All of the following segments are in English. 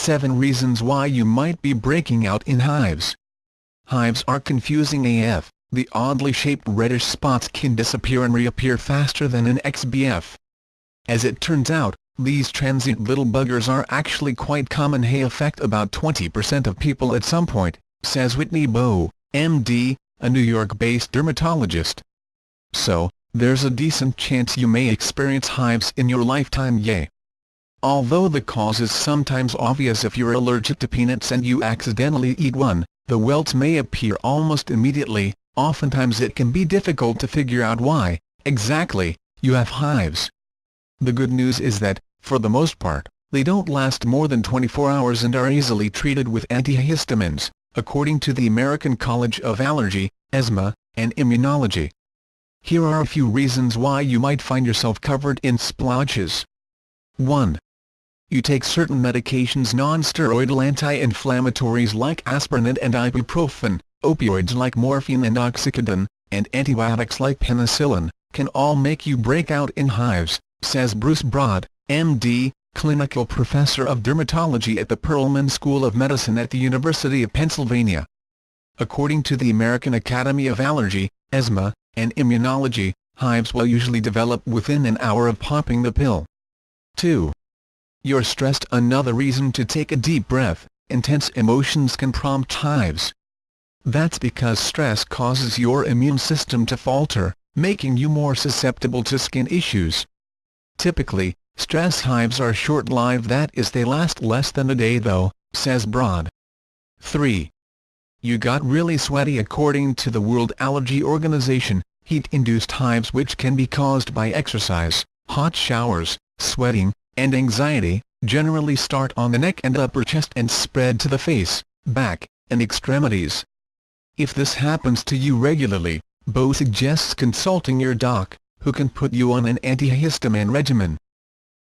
7 reasons why you might be breaking out in hives. Hives are confusing AF. The oddly shaped reddish spots can disappear and reappear faster than an XBF. As it turns out, these transient little buggers are actually quite common. They affect about 20% of people at some point, says Whitney Bowe, MD, a New York-based dermatologist. So, there's a decent chance you may experience hives in your lifetime. Yay! Although the cause is sometimes obvious if you're allergic to peanuts and you accidentally eat one, the welts may appear almost immediately. Oftentimes it can be difficult to figure out why, exactly, you have hives. The good news is that, for the most part, they don't last more than 24 hours and are easily treated with antihistamines, according to the American College of Allergy, Asthma, and Immunology. Here are a few reasons why you might find yourself covered in splotches. 1. You take certain medications, non-steroidal anti-inflammatories like aspirin and ibuprofen, opioids like morphine and oxycodone, and antibiotics like penicillin, can all make you break out in hives, says Bruce Broad, MD, clinical professor of dermatology at the Perelman School of Medicine at the University of Pennsylvania. According to the American Academy of Allergy, Asthma, and Immunology, hives will usually develop within an hour of popping the pill. 2. You're stressed. Another reason to take a deep breath. Intense emotions can prompt hives. That's because stress causes your immune system to falter, making you more susceptible to skin issues. Typically, stress hives are short-lived, that is, they last less than a day though, says Broad. 3. You got really sweaty. According to the World Allergy Organization, heat-induced hives, which can be caused by exercise, hot showers, sweating, and anxiety, generally start on the neck and upper chest and spread to the face, back, and extremities. If this happens to you regularly, Bowe suggests consulting your doc, who can put you on an antihistamine regimen.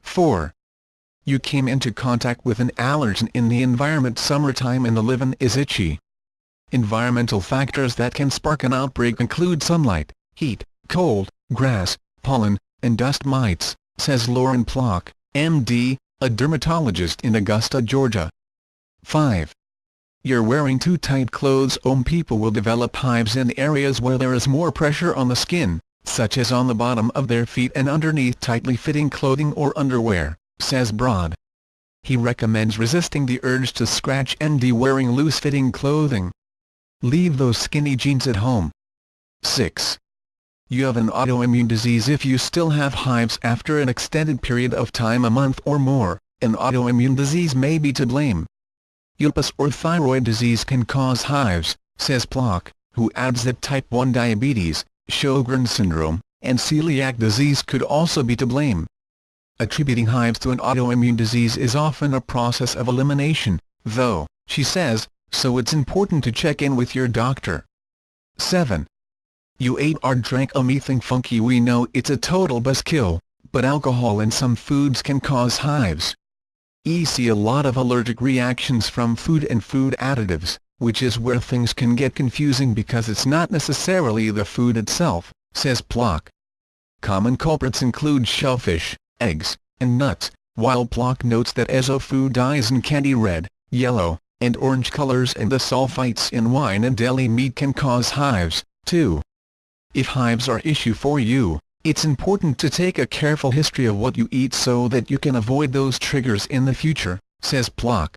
4. You came into contact with an allergen in the environment. Summertime and the livin' is itchy. Environmental factors that can spark an outbreak include sunlight, heat, cold, grass, pollen, and dust mites, says Lauren Plock, MD, a dermatologist in Augusta, Georgia. 5. You're wearing too tight clothes. People will develop hives in areas where there is more pressure on the skin, such as on the bottom of their feet and underneath tightly fitting clothing or underwear, says Broad. He recommends resisting the urge to scratch and wearing loose-fitting clothing. Leave those skinny jeans at home. 6. You have an autoimmune disease. If you still have hives after an extended period of time, a month or more, an autoimmune disease may be to blame. Lupus or thyroid disease can cause hives, says Plock, who adds that type 1 diabetes, Sjogren's syndrome, and celiac disease could also be to blame. Attributing hives to an autoimmune disease is often a process of elimination, though, she says, so it's important to check in with your doctor. 7. You ate or drank anything funky. We know it's a total buzzkill, but alcohol and some foods can cause hives. See a lot of allergic reactions from food and food additives, which is where things can get confusing because it's not necessarily the food itself, says Plock. Common culprits include shellfish, eggs, and nuts, while Plock notes that food dyes in candy red, yellow, and orange colors and the sulfites in wine and deli meat can cause hives, too. If hives are an issue for you, it's important to take a careful history of what you eat so that you can avoid those triggers in the future, says Plock.